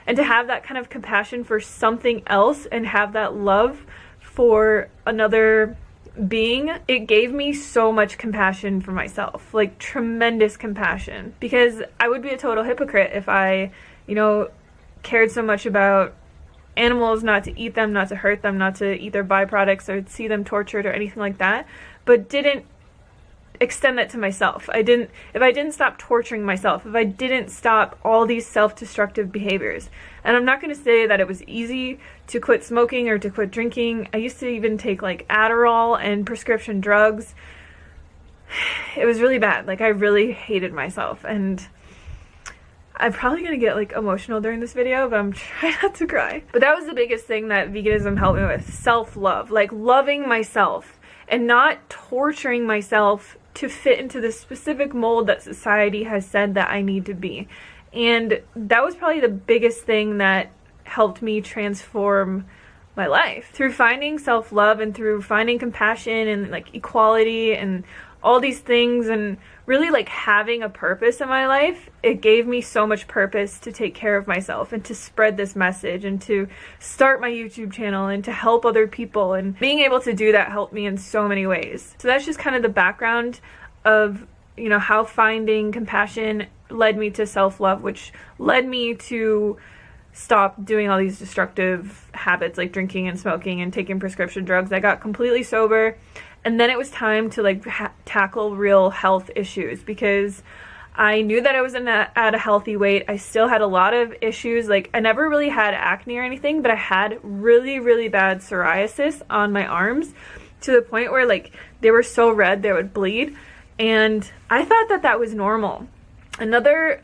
And to have that kind of compassion for something else and have that love for another being, it gave me so much compassion for myself, like tremendous compassion. Because I would be a total hypocrite if I, you know, cared so much about animals, not to eat them, not to hurt them, not to eat their byproducts or see them tortured or anything like that, but didn't extend that to myself. If I didn't stop torturing myself, if I didn't stop all these self-destructive behaviors. And I'm not going to say that it was easy to quit smoking or to quit drinking. I used to even take like Adderall and prescription drugs. It was really bad. Like I really hated myself, and I'm probably going to get like emotional during this video, but I'm trying not to cry. But that was the biggest thing that veganism helped me with. Self-love, like loving myself and not torturing myself to fit into the specific mold that society has said that I need to be. And that was probably the biggest thing that helped me transform my life. Through finding self-love and through finding compassion and like equality and all these things, and really like having a purpose in my life, it gave me so much purpose to take care of myself and to spread this message and to start my YouTube channel and to help other people. And being able to do that helped me in so many ways. So that's just kind of the background of, you know, how finding compassion led me to self-love, which led me to stop doing all these destructive habits like drinking and smoking and taking prescription drugs. I got completely sober. And then it was time to like tackle real health issues, because I knew that I was at a healthy weight. I still had a lot of issues. Like I never really had acne or anything, but I had really, really bad psoriasis on my arms to the point where like they were so red they would bleed. And I thought that that was normal. Another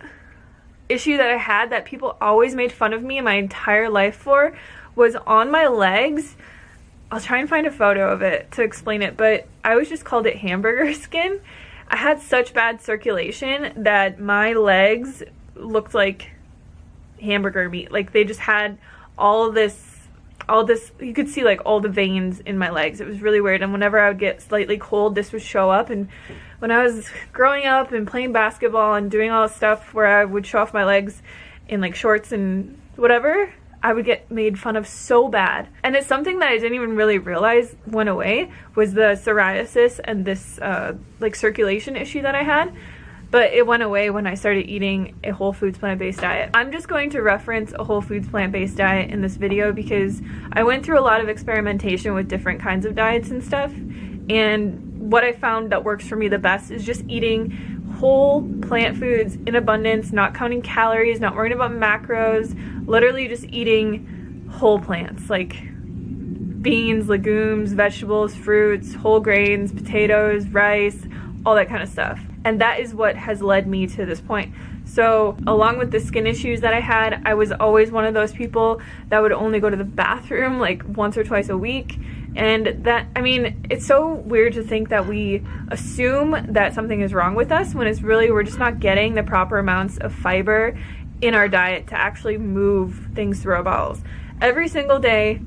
issue that I had that people always made fun of me my entire life for was on my legs. I'll try and find a photo of it to explain it, but I always just called it hamburger skin. I had such bad circulation that my legs looked like hamburger meat. Like they just had all this, you could see like all the veins in my legs. It was really weird. And whenever I would get slightly cold, this would show up. And when I was growing up and playing basketball and doing all this stuff where I would show off my legs in like shorts and whatever, I would get made fun of so bad. And it's something that I didn't even really realize went away, was the psoriasis and this like circulation issue that I had. But it went away when I started eating a whole foods plant-based diet. I'm just going to reference a whole foods plant-based diet in this video because I went through a lot of experimentation with different kinds of diets and stuff. And what I found that works for me the best is just eating whole plant foods in abundance, not counting calories, not worrying about macros, literally just eating whole plants like beans, legumes, vegetables, fruits, whole grains, potatoes, rice, all that kind of stuff. And that is what has led me to this point. So along with the skin issues that I had, I was always one of those people that would only go to the bathroom like once or twice a week. And that, I mean, it's so weird to think that we assume that something is wrong with us when it's really, we're just not getting the proper amounts of fiber in our diet to actually move things through our bowels. Every single day,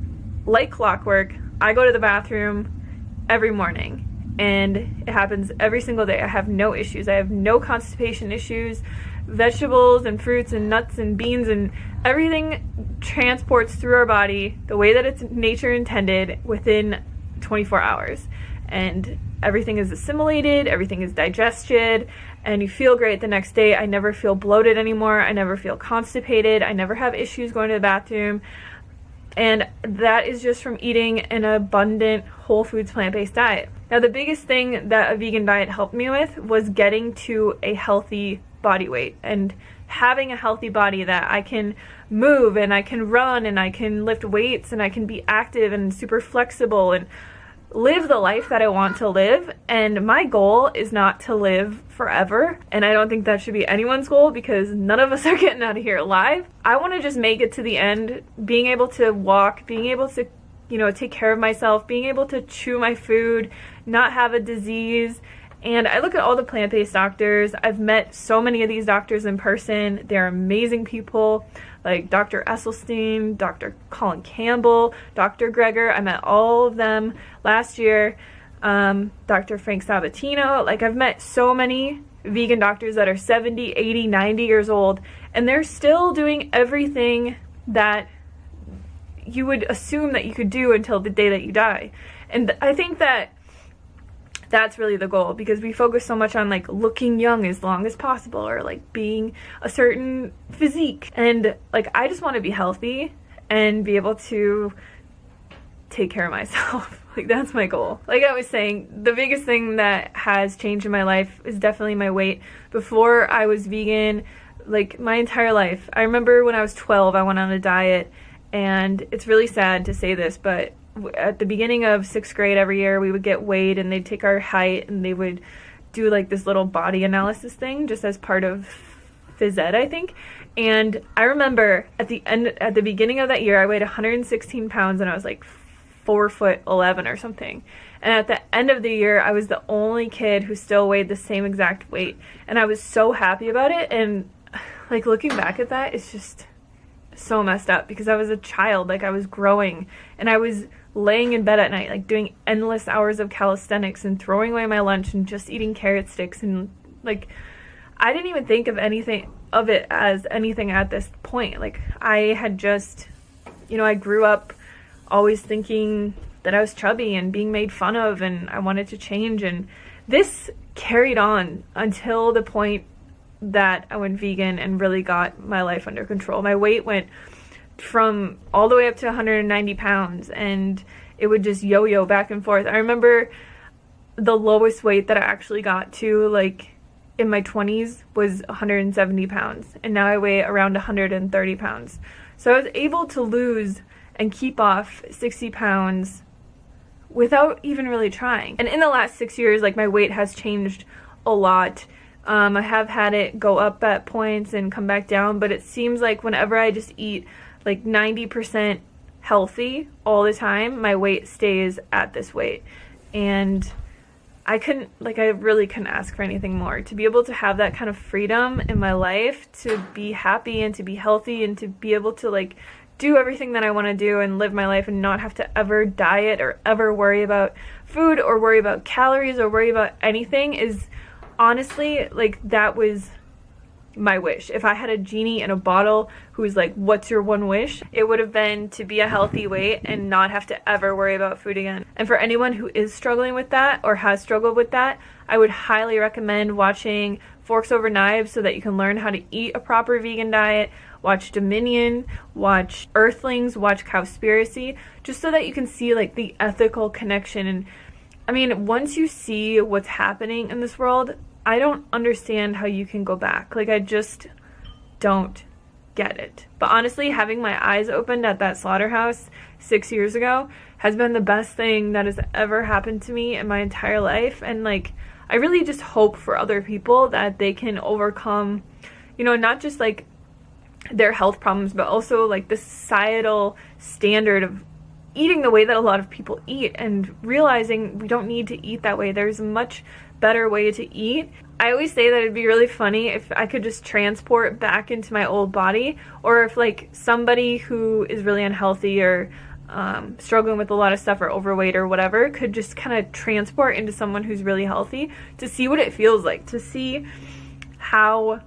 like clockwork, I go to the bathroom every morning. and it happens every single day. I have no issues. I have no constipation issues. Vegetables and fruits and nuts and beans and everything transports through our body the way that it's nature intended within 24 hours. And everything is assimilated, everything is digested, and you feel great the next day. I never feel bloated anymore. I never feel constipated. I never have issues going to the bathroom. And that is just from eating an abundant whole foods plant-based diet. Now, the biggest thing that a vegan diet helped me with was getting to a healthy body weight and having a healthy body that I can move and I can run and I can lift weights and I can be active and super flexible and live the life that I want to live. And my goal is not to live forever, and I don't think that should be anyone's goal because none of us are getting out of here alive. I want to just make it to the end, being able to walk, being able to, you know, take care of myself, being able to chew my food, not have a disease. And I look at all the plant-based doctors. I've met so many of these doctors in person. They're amazing people, like Dr. Esselstyn, Dr. Colin Campbell, Dr. Greger. I met all of them last year. Dr. Frank Sabatino. Like, I've met so many vegan doctors that are 70, 80, 90 years old, and they're still doing everything that you would assume that you could do until the day that you die. And I think that that's really the goal, because we focus so much on like looking young as long as possible or like being a certain physique. And like, I just want to be healthy and be able to take care of myself. Like, that's my goal. Like I was saying, the biggest thing that has changed in my life is definitely my weight. Before I was vegan, like my entire life, I remember when I was 12, I went on a diet, and it's really sad to say this, but at the beginning of 6th grade every year, we would get weighed and they'd take our height and they would do like this little body analysis thing just as part of phys ed, I think. And I remember at the beginning of that year, I weighed 116 pounds and I was like 4'11" or something. And at the end of the year, I was the only kid who still weighed the same exact weight. And I was so happy about it. And like, looking back at that, it's just so messed up, because I was a child, like I was growing, and I was laying in bed at night, like doing endless hours of calisthenics and throwing away my lunch and just eating carrot sticks. And like, I didn't even think of anything of it as anything at this point. Like, I had just, you know, I grew up always thinking that I was chubby and being made fun of, and I wanted to change. And this carried on until the point that I went vegan and really got my life under control. My weight went from all the way up to 190 pounds, and it would just yo-yo back and forth. I remember the lowest weight that I actually got to, like in my 20s, was 170 pounds, and now I weigh around 130 pounds. So I was able to lose and keep off 60 pounds without even really trying. And in the last 6 years, like, my weight has changed a lot. I have had it go up at points and come back down, but it seems like whenever I just eat like 90% healthy all the time, my weight stays at this weight. And I really couldn't ask for anything more. To be able to have that kind of freedom in my life, to be happy and to be healthy and to be able to like do everything that I want to do and live my life and not have to ever diet or ever worry about food or worry about calories or worry about anything, is honestly, like, that was my wish. If I had a genie in a bottle who was like, what's your one wish? It would have been to be a healthy weight and not have to ever worry about food again. And for anyone who is struggling with that or has struggled with that, I would highly recommend watching Forks Over Knives so that you can learn how to eat a proper vegan diet. Watch Dominion, watch Earthlings, watch Cowspiracy, just so that you can see like the ethical connection. And I mean, once you see what's happening in this world, I don't understand how you can go back. Like, I just don't get it. But honestly, having my eyes opened at that slaughterhouse 6 years ago has been the best thing that has ever happened to me in my entire life. And like, I really just hope for other people that they can overcome, you know, not just like their health problems, but also like the societal standard of eating the way that a lot of people eat, and realizing we don't need to eat that way. There's a much better way to eat. I always say that it'd be really funny if I could just transport back into my old body, or if like somebody who is really unhealthy or struggling with a lot of stuff or overweight or whatever could just kind of transport into someone who's really healthy, to see what it feels like, to see how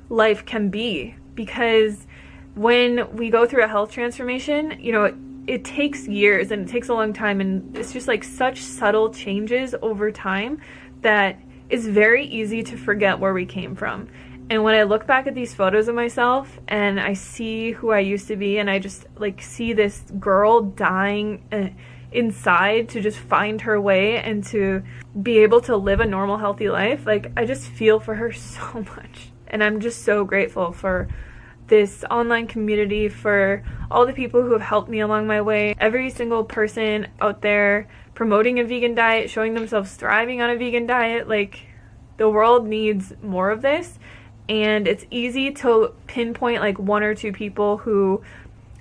life can be. Because when we go through a health transformation, you know, it takes years and it takes a long time, and it's just like such subtle changes over time that it's very easy to forget where we came from. And when I look back at these photos of myself and I see who I used to be, and I just like see this girl dying inside to just find her way and to be able to live a normal, healthy life, like I just feel for her so much. And I'm just so grateful for this online community, for all the people who have helped me along my way, every single person out there promoting a vegan diet, showing themselves thriving on a vegan diet. Like, the world needs more of this. And it's easy to pinpoint like one or two people who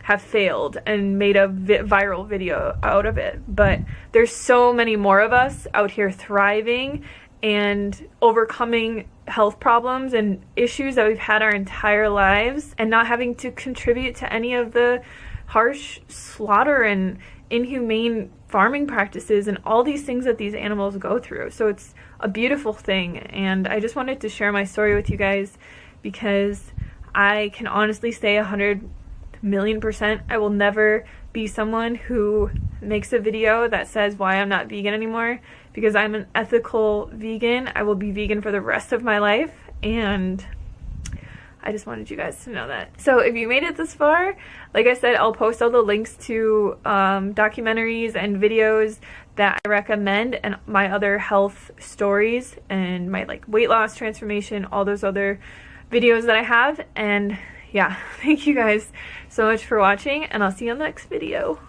have failed and made a viral video out of it. But there's so many more of us out here thriving and overcoming health problems and issues that we've had our entire lives, and not having to contribute to any of the harsh slaughter and inhumane farming practices and all these things that these animals go through. So it's a beautiful thing, and I just wanted to share my story with you guys because I can honestly say 100,000,000% I will never be someone who makes a video that says why I'm not vegan anymore, because I'm an ethical vegan. I will be vegan for the rest of my life, and I just wanted you guys to know that. So if you made it this far, like I said, I'll post all the links to documentaries and videos that I recommend, and my other health stories, and my like weight loss transformation, all those other videos that I have. And yeah, thank you guys so much for watching, and I'll see you on the next video.